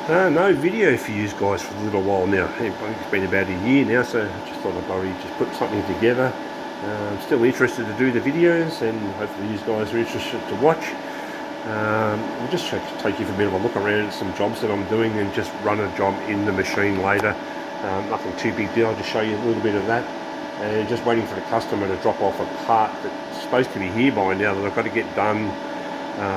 No video for you guys for a little while now. It's been about a year now, so I just thought I'd probably just put something together. I'm still interested to do the videos, and hopefully you guys are interested to watch. We'll just take you for a bit of a look around at some jobs that I'm doing and just run a job in the machine later. Nothing too big deal, I'll just show you a little bit of that. And just waiting for the customer to drop off a part that's supposed to be here by now that I've got to get done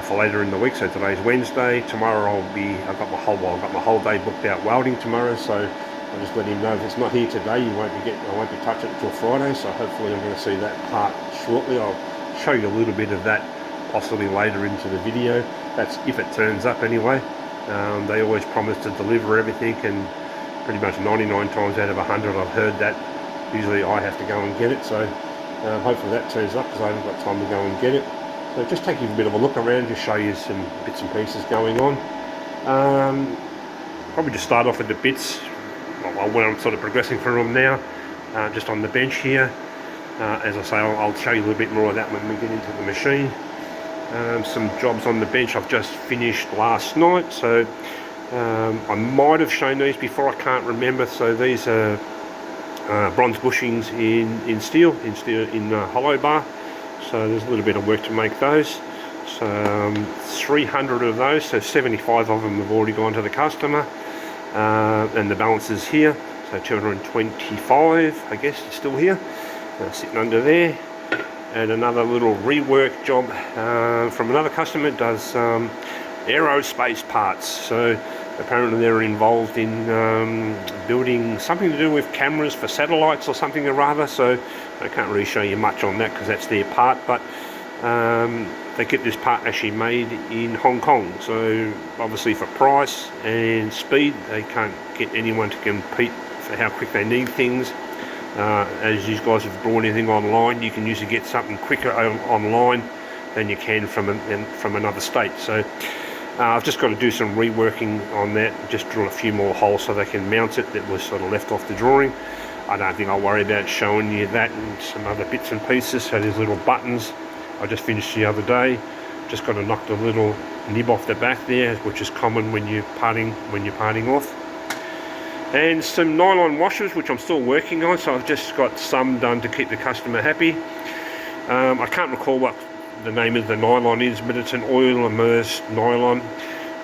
for later in the week. So today's Wednesday. Tomorrow I've got my whole day booked out welding tomorrow. So I'll just let him know if it's not here today, I won't be touching it until Friday. So hopefully I'm going to see that part shortly. I'll show you a little bit of that possibly later into the video. That's if it turns up anyway. They always promise to deliver everything, and pretty much 99 times out of 100 I've heard that. Usually I have to go and get it, so hopefully that turns up because I haven't got time to go and get it. So just take you a bit of a look around, just show you some bits and pieces going on. Probably just start off with the bits, when I'm sort of progressing through them now, just on the bench here. As I say, I'll show you a little bit more of that when we get into the machine. Some jobs on the bench I've just finished last night, so I might have shown these before, I can't remember. So these are bronze bushings in steel in hollow bar. So there's a little bit of work to make those. So 300 of those, so 75 of them have already gone to the customer, and the balance is here. So 225, I guess, is still here, sitting under there. And another little rework job from another customer, does aerospace parts. So apparently they're involved in building something to do with cameras for satellites or something or other. So I can't really show you much on that because that's their part, but they get this part actually made in Hong Kong. So obviously for price and speed, they can't get anyone to compete for how quick they need things. As you guys have bought anything online, you can usually get something quicker online than you can from another state. So I've just got to do some reworking on that, just drill a few more holes so they can mount it. That was sort of left off the drawing. I don't think I'll worry about showing you that and some other bits and pieces. So there's little buttons I just finished the other day. Just got to knock the little nib off the back there, which is common when you're parting off. And some nylon washers, which I'm still working on. So I've just got some done to keep the customer happy. I can't recall what the name of the nylon is, but it's an oil immersed nylon.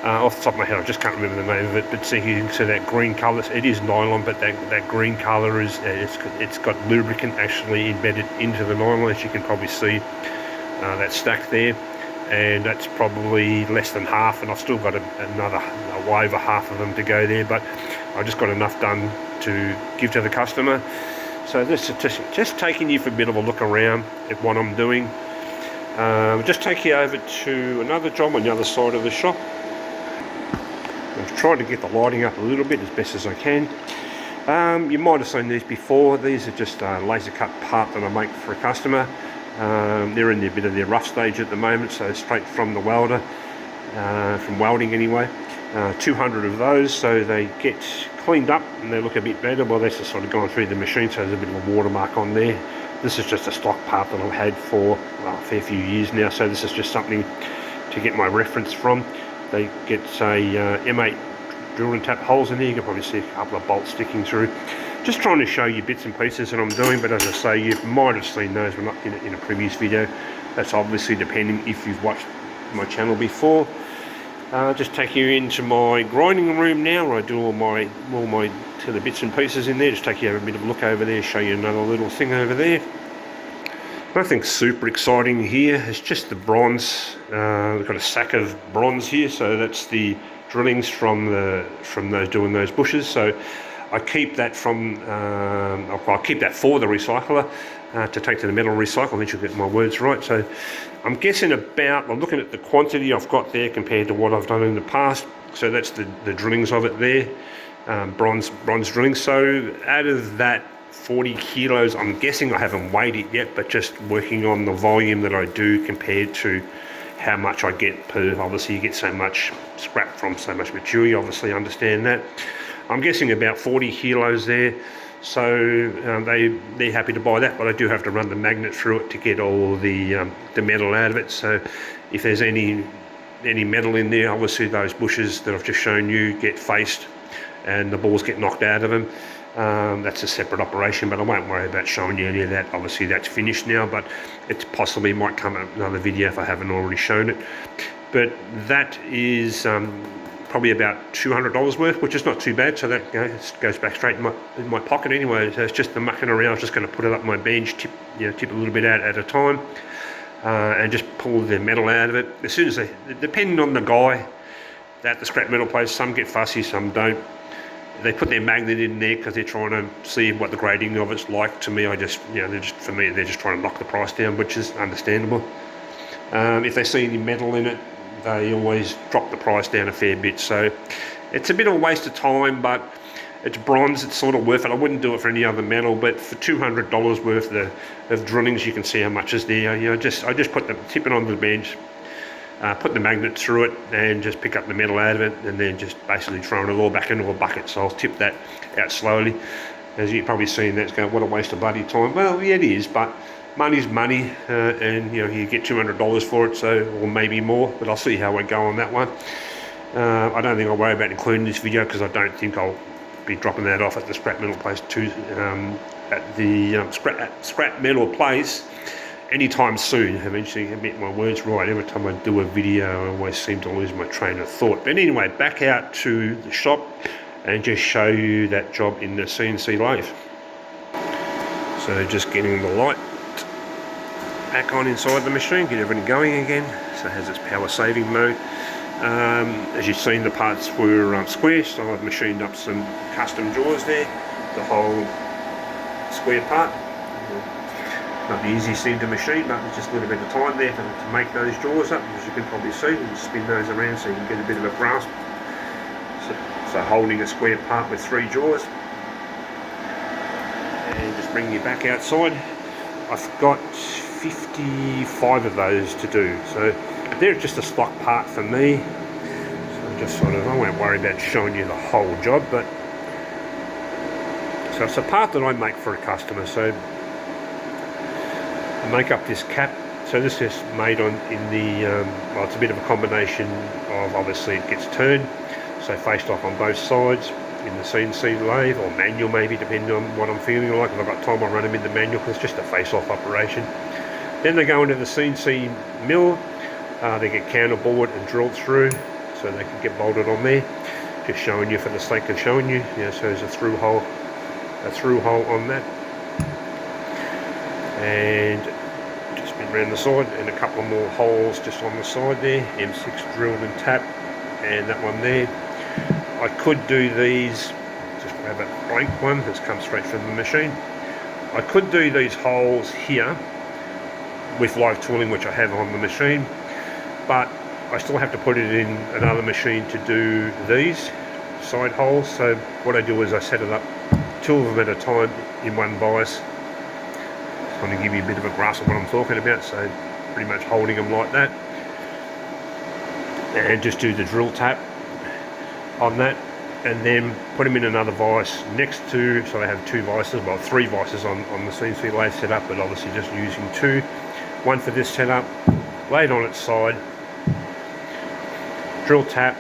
Off the top of my head, I just can't remember the name of it, but see, you can see that green colour. It is nylon, but that green colour is it's got lubricant actually embedded into the nylon, as you can probably see that stack there, and that's probably less than half, and I've still got another way over half of them to go there, but I just got enough done to give to the customer. So this is just taking you for a bit of a look around at what I'm doing. Just take you over to another job on the other side of the shop. I've tried to get the lighting up a little bit as best as I can. You might have seen these before. These are just a laser cut part that I make for a customer. They're in a bit of their rough stage at the moment, so straight from the welder, from welding anyway. 200 of those, so they get cleaned up and they look a bit better. Well, that's just sort of gone through the machine, so there's a bit of a watermark on there. This is just a stock part that I've had for a fair few years now, so this is just something to get my reference from. They get a M8 drill and tap holes in there. You can probably see a couple of bolts sticking through. Just trying to show you bits and pieces that I'm doing, but as I say, you might have seen those but not in a previous video. That's obviously depending if you've watched my channel before. Just take you into my grinding room now, where I do all my the bits and pieces in there. Just take you a bit of a look over there, show you another little thing over there. Nothing super exciting here. It's just the bronze. We've got a sack of bronze here, so that's the drillings from those doing those bushes. So I keep that I'll keep that for the recycler to take to the metal recycle. Eventually get my words right. So I'm guessing I'm looking at the quantity I've got there compared to what I've done in the past. So that's the drillings of it there, bronze drillings. So out of that 40 kilos, I'm guessing, I haven't weighed it yet, but just working on the volume that I do compared to how much I get per, obviously you get so much scrap from so much material, you obviously understand that. I'm guessing about 40 kilos there, so they're happy to buy that, but I do have to run the magnet through it to get all the metal out of it. So if there's any any metal in there, obviously those bushes that I've just shown you get faced and the balls get knocked out of them. That's a separate operation, but I won't worry about showing you any of that. Obviously that's finished now, but it possibly might come up another video if I haven't already shown it. But that is probably about $200 worth, which is not too bad. So that goes back straight in my pocket anyway. So it's just the mucking around. I was just going to put it up my bench, tip a little bit out at a time, and just pull the metal out of it. As soon as depending on the guy at the scrap metal place, some get fussy, some don't. They put their magnet in there because they're trying to see what the grading of it's like. To me, for me, they're just trying to knock the price down, which is understandable. If they see any metal in it, they always drop the price down a fair bit. So it's a bit of a waste of time, but it's bronze, it's sort of worth it. I wouldn't do it for any other metal, but for $200 worth of drillings, you can see how much is there. I just tip it onto the bench, put the magnet through it, and just pick up the metal out of it, and then just basically throwing it all back into a bucket. So I'll tip that out slowly. As you've probably seen, that's going, what a waste of bloody time. Well, yeah, it is, but money's money, and you get $200 for it, so, or maybe more, but I'll see how I go on that one. I don't think I'll worry about including this video because I don't think I'll be dropping that off at the scrap metal place at the scrap metal place anytime soon. Eventually, I get my words right. Every time I do a video, I always seem to lose my train of thought. But anyway, back out to the shop and just show you that job in the CNC lathe. So just getting the light back on inside the machine, get everything going again. So it has its power saving mode. As you've seen, the parts were square, so I've machined up some custom jaws there, the whole square part. Not the easiest thing to machine, but it's just a little bit of time there to make those jaws up. As you can probably see, you spin those around so you can get a bit of a grasp. So holding a square part with 3 jaws. And just bring you back outside. I've got 55 of those to do, so they're just a stock part for me. So just sort of, I won't worry about showing you the whole job, but so it's a part that I make for a customer. So I make up this cap. So this is made on in the well, it's a bit of a combination of, obviously it gets turned, so faced off on both sides in the CNC lathe, or manual maybe, depending on what I'm feeling like. If I've got time, I'll run them in the manual because it's just a face-off operation. Then they go into the CNC mill, they get counterbored and drilled through so they can get bolted on there. Just showing you for the sake of showing you, so there's a through hole on that. And just been around the side, and a couple more holes just on the side there, M6 drilled and tapped, and that one there. I could do these, just grab a blank one that's come straight from the machine. I could do these holes here with live tooling, which I have on the machine, but I still have to put it in another machine to do these side holes. So what I do is I set it up 2 of them at a time in one vise. Just want to give you a bit of a grasp of what I'm talking about, so pretty much holding them like that, and just do the drill tap on that, and then put them in another vise next to, so I have 2 vices, well 3 vices on the CNC lathe setup, but obviously just using 2. One for this setup, lay it on its side, drill tap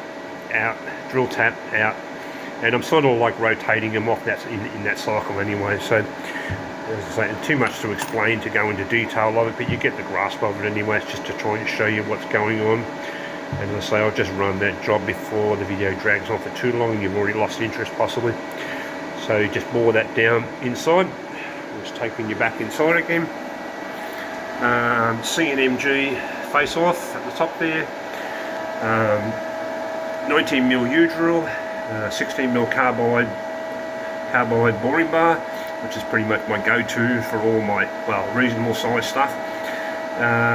out, and I'm sort of like rotating them off that in that cycle anyway. So as I say, too much to explain to go into detail of it, but you get the grasp of it anyway. It's just to try and show you what's going on. And as I say, I'll just run that job before the video drags on for too long and you've already lost interest possibly. So just bore that down inside. Just taking you back inside again. CNMG face off at the top there. 19mm U-drill, 16mm carbide boring bar, which is pretty much my go-to for all my, well, reasonable size stuff.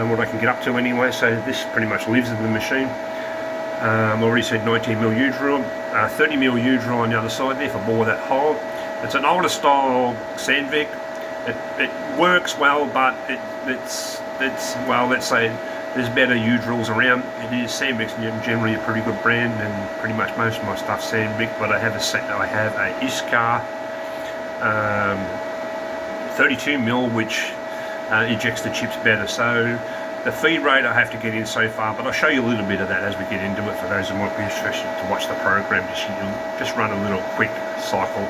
What I can get up to anyway, so this pretty much lives in the machine. I already said 19mm U-drill, 30mm U-drill on the other side there for bore that hole. It's an older style Sandvik. It works well, but it's well, let's say there's better U-drills around. It is Sandvik's generally a pretty good brand, and pretty much most of my stuff's Sandvik. But I have a Iskar 32mm, which ejects the chips better. So The feed rate I have to get in so far, but I'll show you a little bit of that as we get into it for those who might be interested to watch the program. Just run a little quick cycle,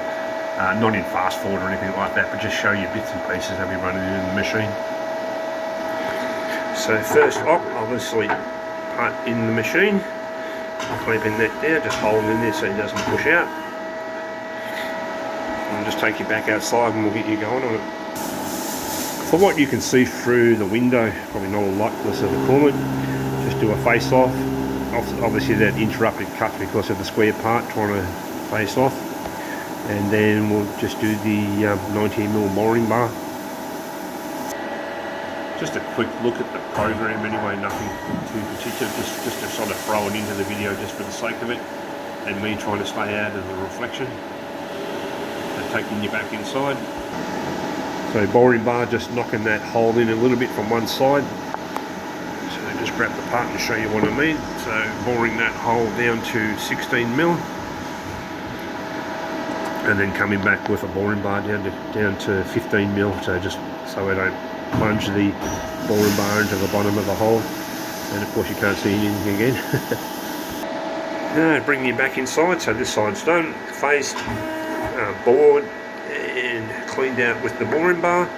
not in fast forward or anything like that, but just show you bits and pieces how we run it in the machine. So first up, obviously part in the machine, clamping that down, just holding in there so it doesn't push out. And just take you back outside and we'll get you going on it. For what you can see through the window, probably not a lot because of the coolant, just do a face off. Obviously that interrupted cut because of the square part trying to face off. And then we'll just do the 19mm boring bar. Just a quick look at the program anyway, nothing too particular, just to sort of throw it into the video just for the sake of it, and me trying to stay out of the reflection and taking you back inside. So boring bar, just knocking that hole in a little bit from one side. So just grab the part and show you what I mean. So boring that hole down to 16mm, and then coming back with a boring bar down to 15mm, so just so I don't plunge the boring bar into the bottom of the hole, and of course you can't see anything again. Now bringing you back inside, so this side's done, faced, bored and cleaned out with the boring bar.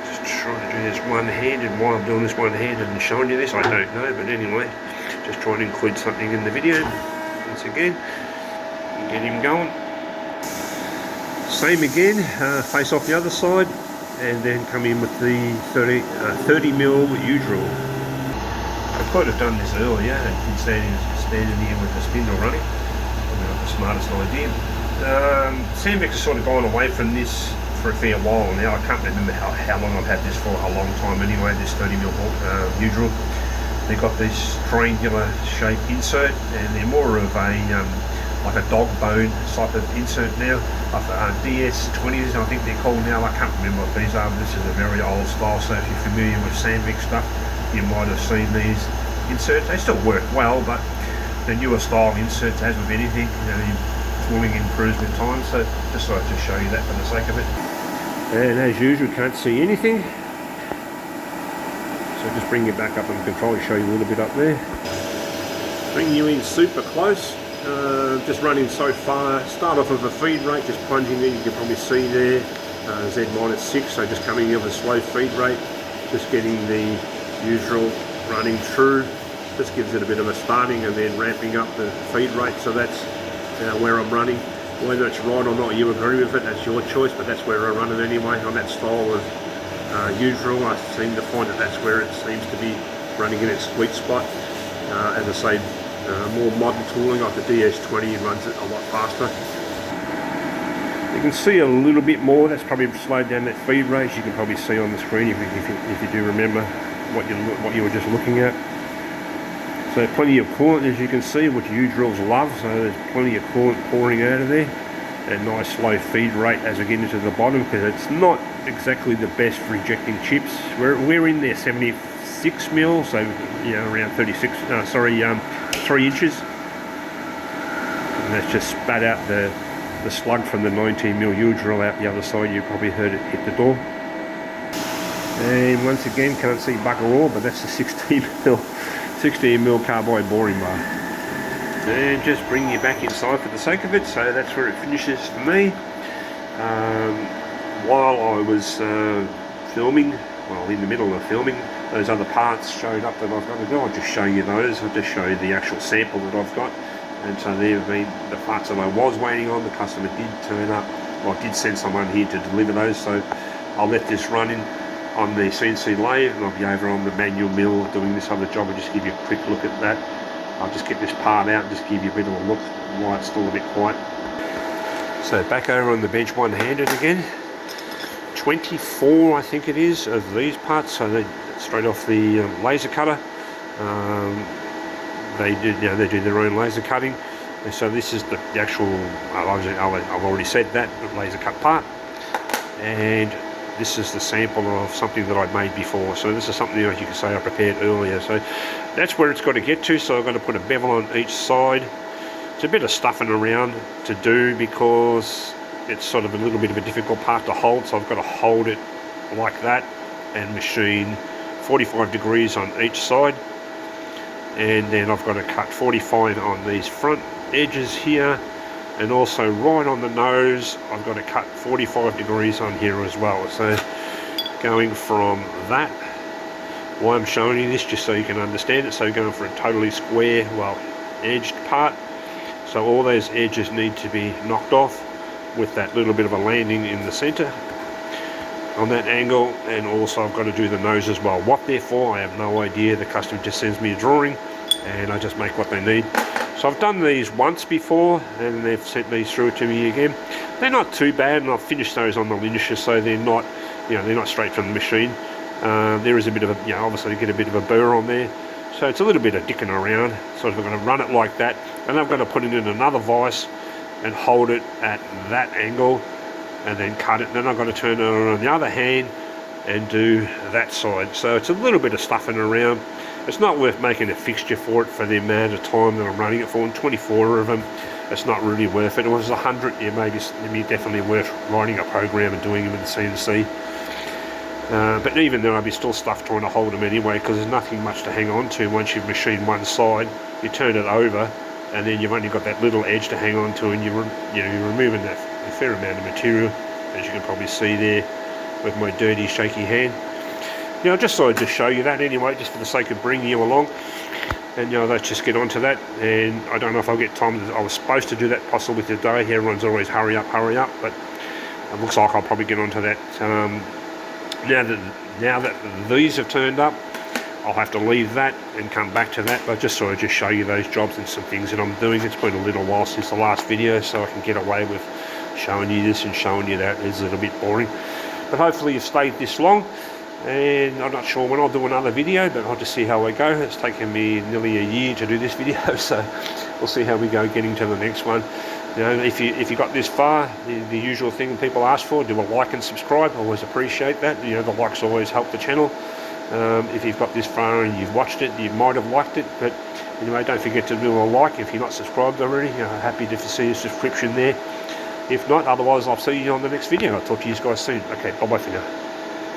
Just trying to do this one-handed. While I'm doing this one-handed and showing you this, I don't know, but anyway, just trying to include something in the video once again and get him going. Same again, face off the other side, and then come in with the 30mm U-drill. I could have done this earlier and standing here with the spindle running. Probably not the smartest idea. Sandvex has sort of gone away from this for a fair while now. I can't remember how long I've had this for, a long time anyway, this 30mm U-drill. They've got this triangular shape insert, and they're more of a like a dog bone type of insert now. DS20s I think they're called now, I can't remember what these are, but this is a very old style, so if you're familiar with Sandvex stuff, you might have seen these inserts. They still work well, but the newer style inserts, as with anything, tooling improves with time, so just thought I'd just show you that for the sake of it. And as usual, can't see anything, so just bring it back up on control, show you a little bit up there. Bring you in super close. Just running so far, start off with a feed rate, just plunging in, you can probably see there, Z-6, so just coming in with a slow feed rate, just getting the U-drill running through, just gives it a bit of a starting and then ramping up the feed rate, so that's where I'm running. Whether it's right or not, you agree with it, that's your choice, but that's where I run it anyway, on that style of U-drill. I seem to find that that's where it seems to be running in its sweet spot. As I say, more modern tooling like the DS20 runs it a lot faster. You can see a little bit more, that's probably slowed down that feed rate, you can probably see on the screen if you do remember what you were just looking at. So plenty of coolant, as you can see, which U-drills love, so there's plenty of coolant pouring out of there. And nice slow feed rate as we get into the bottom, because it's not exactly the best for ejecting chips. We're in there 76mm, so around 3 inches. And that's just spat out the slug from the 19mm U-drill out the other side. You probably heard it hit the door. And once again, can't see bugger all, but that's the 16mm carbide boring bar. And just bring you back inside for the sake of it, so that's where it finishes for me. While I was filming, well, in the middle of filming, those other parts showed up that I've got to do. I'll just show you those. I'll just show you the actual sample that I've got. And so there have been the parts that I was waiting on. The customer did turn up. Well, I did send someone here to deliver those, so I'll let this run in on the CNC lathe, and I'll be over on the manual mill doing this other job and just give you a quick look at that. I'll just get this part out and just give you a bit of a look while it's still a bit quiet. So back over on the bench one-handed again. 24 I think it is of these parts, so they straight off the laser cutter. They do their own laser cutting, and so this is the actual, I've already said that, the laser cut part, and this is the sample of something that I'd made before. So this is something, as you can say, I prepared earlier. So that's where it's got to get to. So I'm going to put a bevel on each side. It's a bit of stuffing around to do because it's sort of a little bit of a difficult part to hold. So I've got to hold it like that and machine 45 degrees on each side, and then I've got to cut 45 on these front edges here, and also right on the nose I've got to cut 45 degrees on here as well. So going from that, why I'm showing you this, just so you can understand it, so going for a totally square, well, edged part, so all those edges need to be knocked off with that little bit of a landing in the center on that angle. And also I've got to do the nose as well. What they're for, I have no idea. The customer just sends me a drawing and I just make what they need. So I've done these once before and they've sent these through to me again. They're not too bad, and I've finished those on the linisher, so they're not, you know, they're not straight from the machine. There is a bit of a, you know, obviously you get a bit of a burr on there, so it's a little bit of dicking around. So I'm going to run it like that, and I'm going to put it in another vise and hold it at that angle and then cut it. Then I'm going to turn it on the other hand and do that side. So it's a little bit of stuffing around. It's not worth making a fixture for it for the amount of time that I'm running it for, and 24 of them, it's not really worth it. If it was 100, yeah, maybe it'd be definitely worth writing a program and doing them in the CNC. But even then I'd be still stuff trying to hold them anyway, because there's nothing much to hang on to. Once you've machined one side, you turn it over and then you've only got that little edge to hang on to, and you're removing that a fair amount of material, as you can probably see there with my dirty shaky hand. You know, just thought I'd just show you that anyway, just for the sake of bringing you along. And you know, let's just get onto that. And I don't know if I'll get time. I was supposed to do that possibly today. Everyone's always hurry up, but it looks like I'll probably get onto that. Now that these have turned up, I'll have to leave that and come back to that. But just so I just show you those jobs and some things that I'm doing. It's been a little while since the last video, so I can get away with showing you this and showing you that. It's a little bit boring, but hopefully you've stayed this long. And I'm not sure when I'll do another video, but I'll just see how I go. It's taken me nearly a year to do this video, so we'll see how we go getting to the next one. You know, if you got this far, the usual thing people ask for, do a like and subscribe. I always appreciate that. You know, the likes always help the channel. If you've got this far and you've watched it, you might have liked it, but anyway, don't forget to do a like if you're not subscribed already. You know, happy to see a subscription there. If not, otherwise I'll see you on the next video. I'll talk to you guys soon. Okay, bye bye for now.